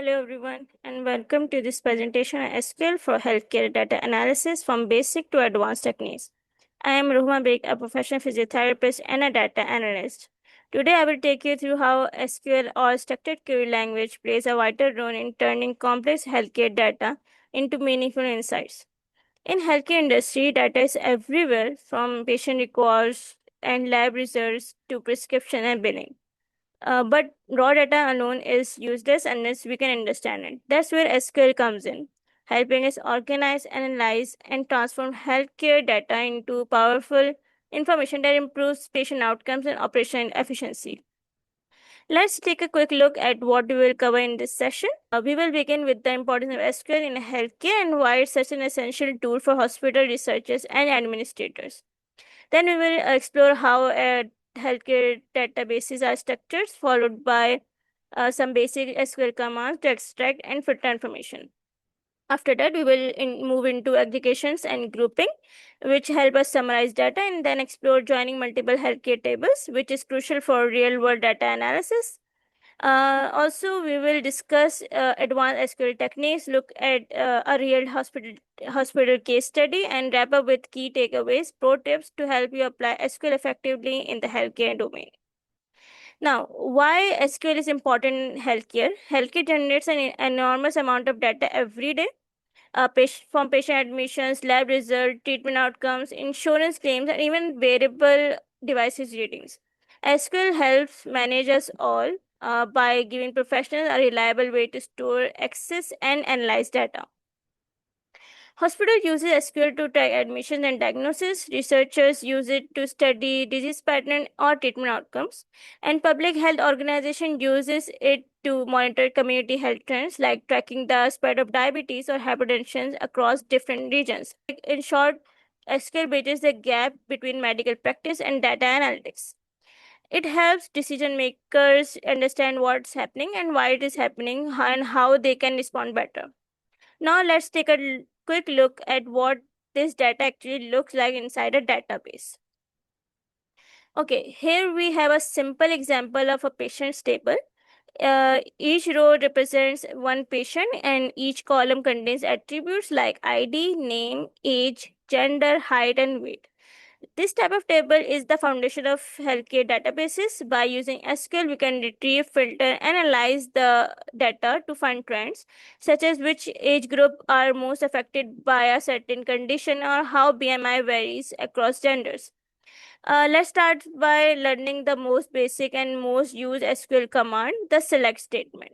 Hello everyone and welcome to this presentation on SQL for healthcare data analysis from basic to advanced techniques. I am Ruhma Baig, a professional physiotherapist and a data analyst. Today I will take you through how SQL or structured query language plays a vital role in turning complex healthcare data into meaningful insights. In healthcare industry, data is everywhere from patient records and lab results to prescription and billing. But raw data alone is useless unless we can understand it. That's where SQL comes in, helping us organize, analyze, and transform healthcare data into powerful information that improves patient outcomes and operational efficiency. Let's take a quick look at what we will cover in this session. We will begin with the importance of SQL in healthcare and why it's such an essential tool for hospital researchers and administrators. Then we will explore how healthcare databases are structured, followed by some basic SQL commands to extract and filter information. After that, we will move into aggregations and grouping, which help us summarize data, and then explore joining multiple healthcare tables, which is crucial for real-world data analysis. Also, we will discuss advanced SQL techniques, look at a real hospital case study, and wrap up with key takeaways, pro tips to help you apply SQL effectively in the healthcare domain. Now, why SQL is important in healthcare? Healthcare generates an enormous amount of data every day, from patient admissions, lab results, treatment outcomes, insurance claims, and even wearable devices readings. SQL helps manage us all by giving professionals a reliable way to store, access, and analyze data. Hospital uses SQL to track admissions and diagnosis. Researchers use it to study disease pattern or treatment outcomes. And public health organization uses it to monitor community health trends like tracking the spread of diabetes or hypertension across different regions. In short, SQL bridges the gap between medical practice and data analytics. It helps decision makers understand what's happening and why it is happening and how they can respond better. Now let's take a quick look at what this data actually looks like inside a database. Okay, here we have a simple example of a patient's table. Each row represents one patient and each column contains attributes like ID, name, age, gender, height, and weight. This type of table is the foundation of healthcare databases. By using SQL, we can retrieve, filter, analyze the data to find trends, such as which age group are most affected by a certain condition or how BMI varies across genders. Let's start by learning the most basic and most used SQL command, the select statement.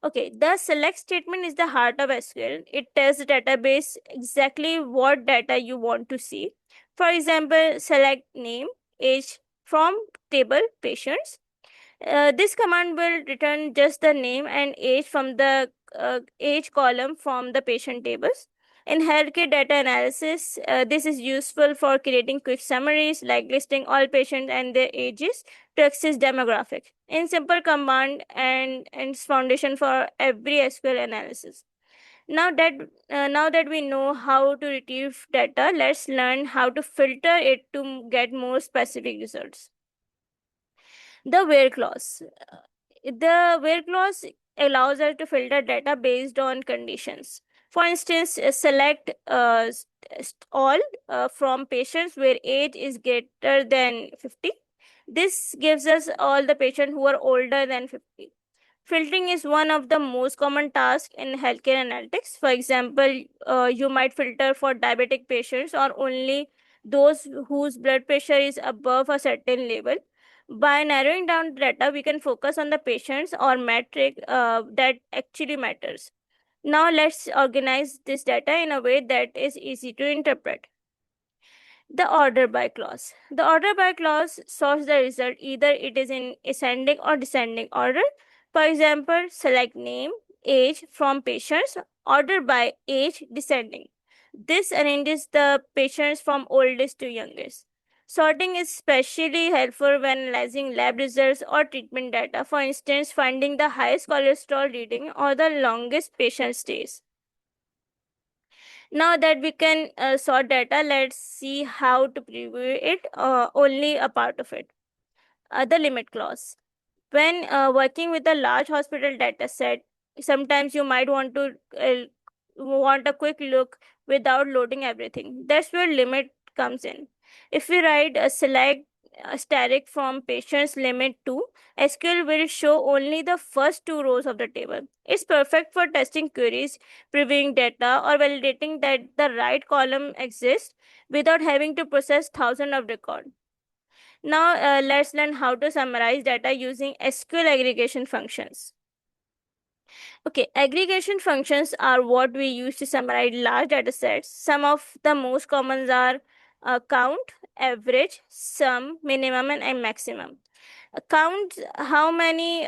Okay, the select statement is the heart of SQL. It tells the database exactly what data you want to see. For example, select name, age from table patients. This command will return just the name and age from the age column from the patient tables. In healthcare data analysis, this is useful for creating quick summaries like listing all patients and their ages to access demographics. In simple command and its foundation for every SQL analysis. Now that we know how to retrieve data, let's learn how to filter it to get more specific results. The where clause. The where clause allows us to filter data based on conditions. For instance, select all from patients where age is greater than 50. This gives us all the patients who are older than 50. Filtering is one of the most common tasks in healthcare analytics. For example, you might filter for diabetic patients or only those whose blood pressure is above a certain level. By narrowing down the data, we can focus on the patients or metric that actually matters. Now, let's organize this data in a way that is easy to interpret. The order by clause. The order by clause sorts the result either it is in ascending or descending order. For example, select name, age from patients, order by age descending. This arranges the patients from oldest to youngest. Sorting is especially helpful when analyzing lab results or treatment data, for instance, finding the highest cholesterol reading or the longest patient stays. Now that we can sort data, let's see how to preview it, only a part of it. The limit clause. When working with a large hospital data set, sometimes you might want a quick look without loading everything. That's where limit comes in. If we write a select asterisk from patient's limit 2, SQL will show only the first two rows of the table. It's perfect for testing queries, previewing data, or validating that the right column exists without having to process thousands of records. Now, let's learn how to summarize data using SQL aggregation functions. Okay, aggregation functions are what we use to summarize large data sets. Some of the most common are count, average, sum, minimum, and maximum. Count how many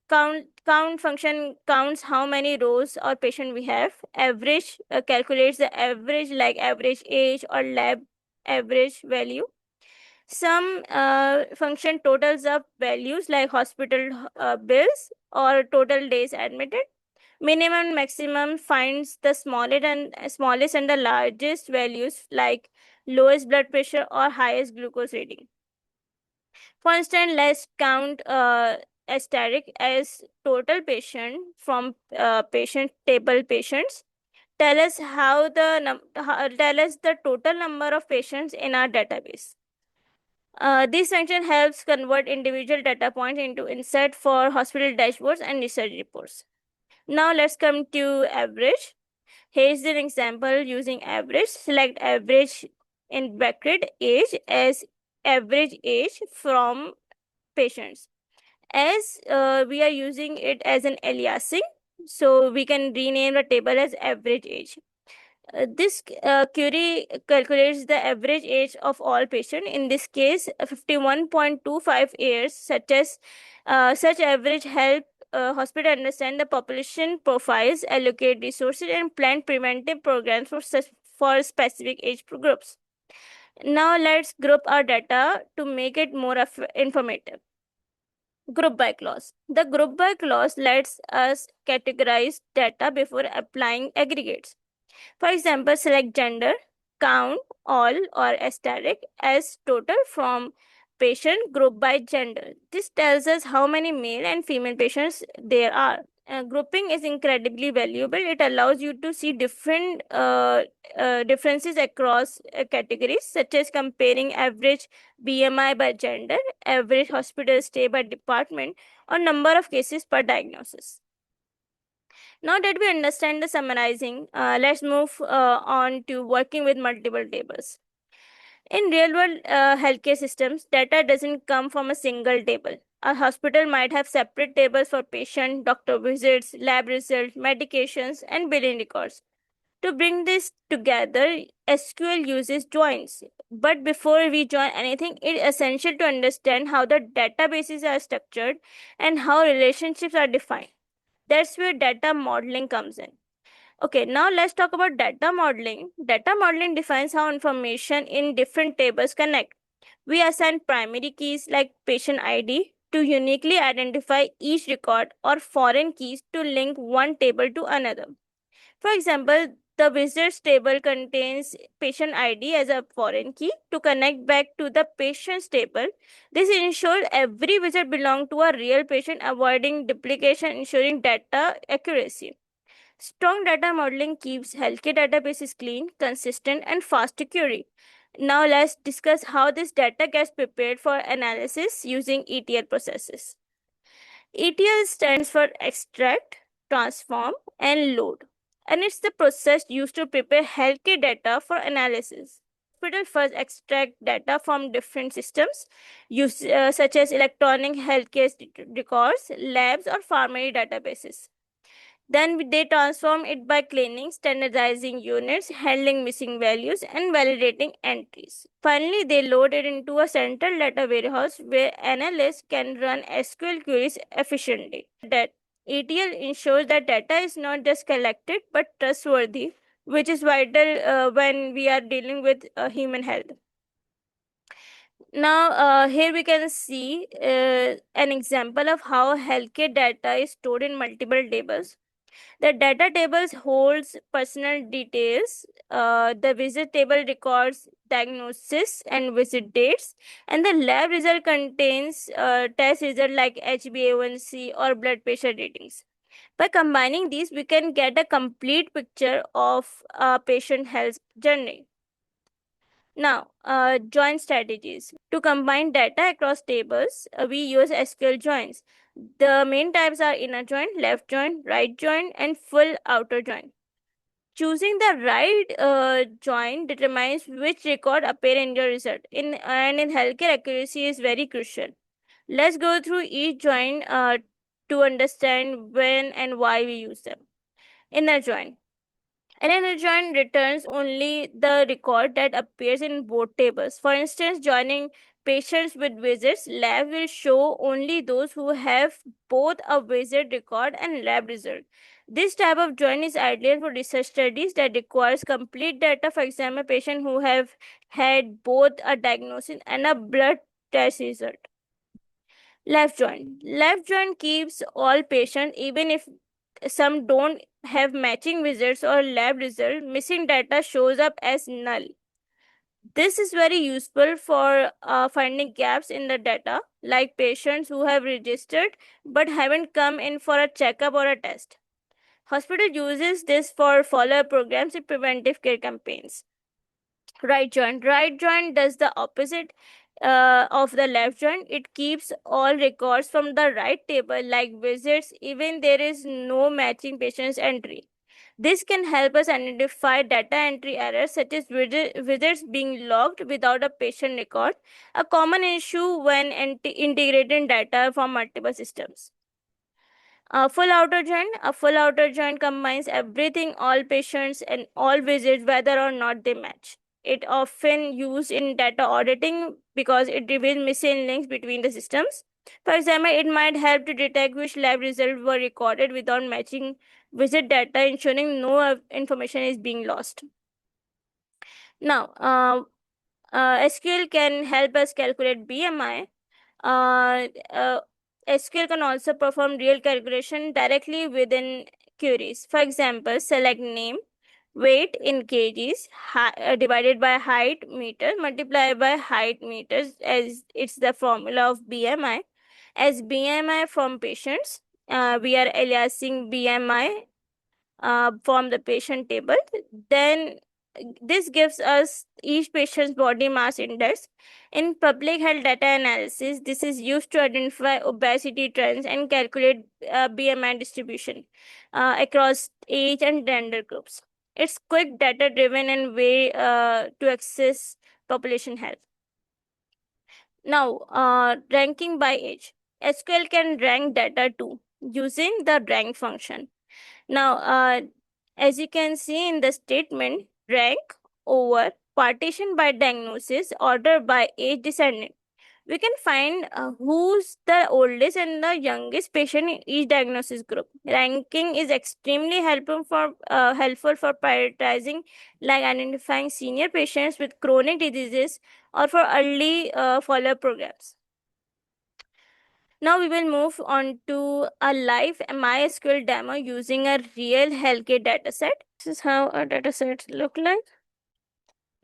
count function counts how many rows or patient we have. Average calculates the average, like average age or lab average value. Some function totals up values like hospital bills or total days admitted. Minimum and maximum finds the smallest and the largest values like lowest blood pressure or highest glucose reading. For instance, let's count asterisk as total patient from patient table patients. Tell us the total number of patients in our database. This function helps convert individual data points into insight for hospital dashboards and research reports. Now let's come to average. Here's an example using average. Select average in bracket age as average age from patients. As we are using it as an aliasing, so we can rename the table as average age. This query calculates the average age of all patients. In this case, 51.25 years. Such average help hospital understand the population profiles, allocate resources, and plan preventive programs for specific age groups. Now let's group our data to make it more informative. Group by clause. The group by clause lets us categorize data before applying aggregates. For example, select gender, count, all, or asterisk as total from patient group by gender. This tells us how many male and female patients there are. Grouping is incredibly valuable. It allows you to see differences across categories, such as comparing average BMI by gender, average hospital stay by department, or number of cases per diagnosis. Now that we understand the summarizing, let's move on to working with multiple tables. In real world healthcare systems, data doesn't come from a single table. A hospital might have separate tables for patient, doctor visits, lab results, medications, and billing records. To bring this together, SQL uses joins. But before we join anything, it's essential to understand how the databases are structured and how relationships are defined. That's where data modeling comes in. Okay, now let's talk about data modeling. Data modeling defines how information in different tables connect. We assign primary keys like patient ID to uniquely identify each record or foreign keys to link one table to another. For example, the visitors table contains patient ID as a foreign key to connect back to the patient's table. This ensures every visit belongs to a real patient, avoiding duplication, ensuring data accuracy. Strong data modeling keeps healthcare databases clean, consistent, and fast to query. Now let's discuss how this data gets prepared for analysis using ETL processes. ETL stands for extract, transform, and load, and it's the process used to prepare healthcare data for analysis. Hospital first extract data from different systems, such as electronic healthcare records, labs, or pharmacy databases. Then they transform it by cleaning, standardizing units, handling missing values, and validating entries. Finally, they load it into a central data warehouse where analysts can run SQL queries efficiently. That ETL ensures that data is not just collected but trustworthy, which is vital when we are dealing with human health. Now, here we can see an example of how healthcare data is stored in multiple tables. The data tables holds personal details. The visit table records diagnosis and visit dates, and the lab result contains test result like HbA1c or blood pressure readings. By combining these, we can get a complete picture of a patient health journey. Now, join strategies. To combine data across tables, we use SQL joins. The main types are inner join, left join, right join, and full outer join. Choosing the right join determines which record appear in your result. In healthcare, accuracy is very crucial. Let's go through each join to understand when and why we use them. Inner join. An inner join returns only the record that appears in both tables. For instance, joining patients with visits, lab will show only those who have both a visit record and lab result. This type of join is ideal for research studies that requires complete data. For example, patients who have had both a diagnosis and a blood test result. Left joint. Left joint keeps all patients even if some don't have matching visits or lab result. Missing data shows up as null. This is very useful for finding gaps in the data, like patients who have registered but haven't come in for a checkup or a test. Hospital uses this for follow-up programs and preventive care campaigns. Right joint. Right joint does the opposite of the left joint. It keeps all records from the right table, like visits, even there is no matching patient's entry. This can help us identify data entry errors such as visits being logged without a patient record, a common issue when integrating data from multiple systems. A full outer joint combines everything, all patients and all visits, whether or not they match. It often used in data auditing because it reveals missing links between the systems. For example, it might help to detect which lab results were recorded without matching visit data, ensuring no information is being lost. Now, SQL can help us calculate BMI. SQL can also perform real calculation directly within queries. For example, select name, weight in kgs, divided by height meters, multiplied by height meters, as it's the formula of BMI. As BMI from patients, we are aliasing BMI from the patient table. Then this gives us each patient's body mass index. In public health data analysis, this is used to identify obesity trends and calculate BMI distribution across age and gender groups. It's quick, data driven, and way to access population health. Now, ranking by age. SQL can rank data too using the rank function. Now, as you can see in the statement, rank over partition by diagnosis, order by age descendant. We can find who's the oldest and the youngest patient in each diagnosis group. Ranking is extremely helpful for prioritizing, like identifying senior patients with chronic diseases or for early follow-up programs. Now we will move on to a live MySQL demo using a real healthcare dataset. This is how our datasets look like.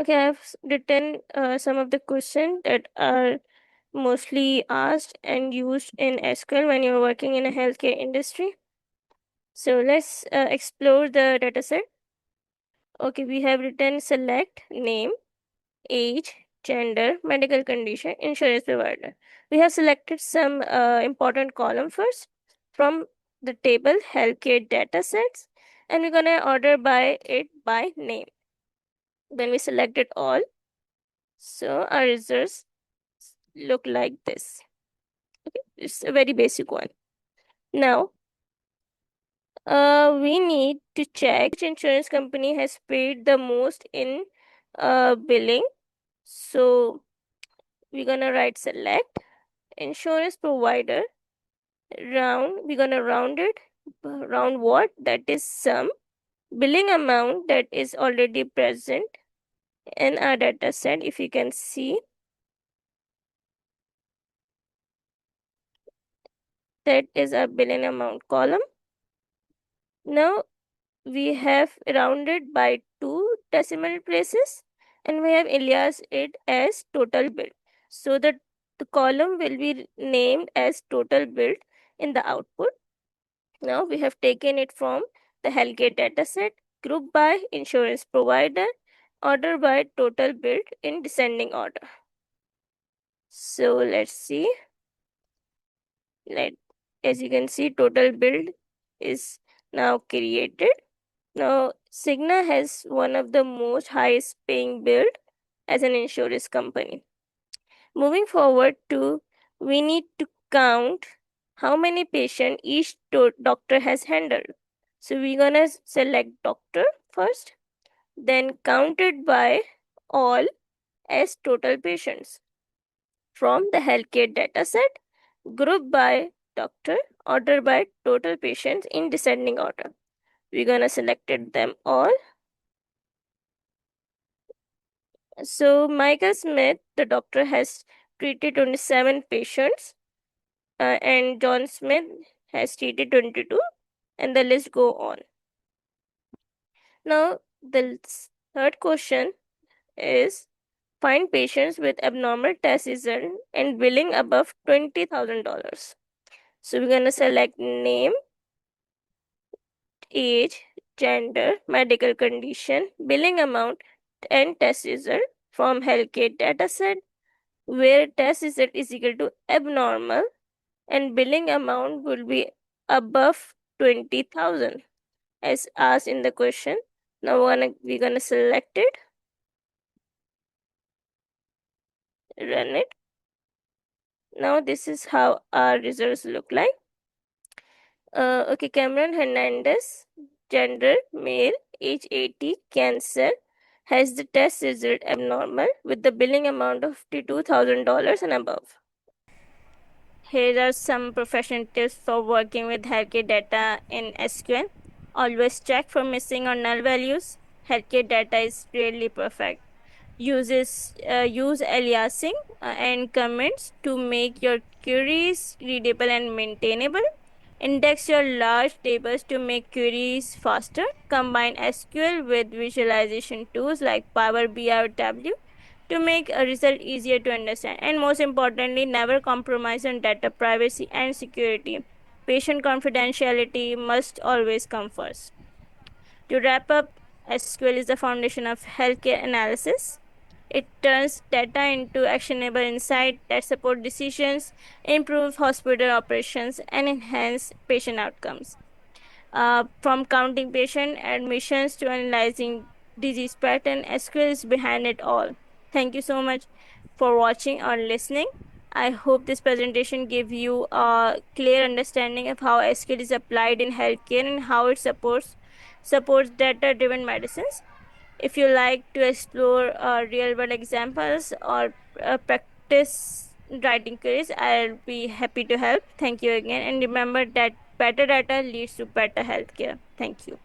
Okay, I've written some of the questions that are mostly asked and used in SQL when you're working in a healthcare industry. So let's explore the dataset. Okay, we have written select name, age, gender, medical condition, insurance provider. We have selected some important column first from the table healthcare datasets, and we're gonna order by it by name. Then we select it all. So our results look like this. Okay, it's a very basic one. Now, we need to check which insurance company has paid the most in billing. So we're gonna write select insurance provider we're gonna round it. Round what? That is sum billing amount that is already present in our data set. If you can see, that is our billing amount column. Now we have rounded by 2 decimal places and we have alias it as total bill. So the column will be named as total billed in the output. Now we have taken it from the healthcare dataset, grouped by insurance provider, order by total billed in descending order. So let's see. As you can see, total billed is now created. Now Cigna has one of the most highest paying billed as an insurance company. Moving forward to, we need to count how many patients each doctor has handled. So we're gonna select doctor first, then count it by all as total patients. From the healthcare dataset, group by doctor, order by total patients in descending order. We're gonna select them all. So Michael Smith, the doctor, has treated 27 patients, and John Smith has treated 22, and the list go on. Now the third question is, find patients with abnormal test result and billing above $20,000. So we're gonna select name, age, gender, medical condition, billing amount, and test result from healthcare dataset, where test result is equal to abnormal and billing amount will be above 20,000 as asked in the question. Now we're gonna select it, run it. Now this is how our results look like. Okay, Cameron Hernandez, gender male, age 80, cancer, has the test result abnormal with the billing amount of $52,000 and above. Here are some professional tips for working with healthcare data in SQL. Always check for missing or null values. Healthcare data is rarely perfect. Use aliasing and comments to make your queries readable and maintainable. Index your large tables to make queries faster. Combine SQL with visualization tools like Power BI or Tableau to make a result easier to understand. And most importantly, never compromise on data privacy and security. Patient confidentiality must always come first. To wrap up, SQL is the foundation of healthcare analysis. It turns data into actionable insight that support decisions, improve hospital operations, and enhance patient outcomes. From counting patient admissions to analyzing disease pattern, SQL is behind it all. Thank you so much for watching or listening. I hope this presentation gave you a clear understanding of how SQL is applied in healthcare and how it supports data-driven medicines. If you like to explore real-world examples or practice writing queries, I'll be happy to help. Thank you again, and remember that better data leads to better healthcare. Thank you.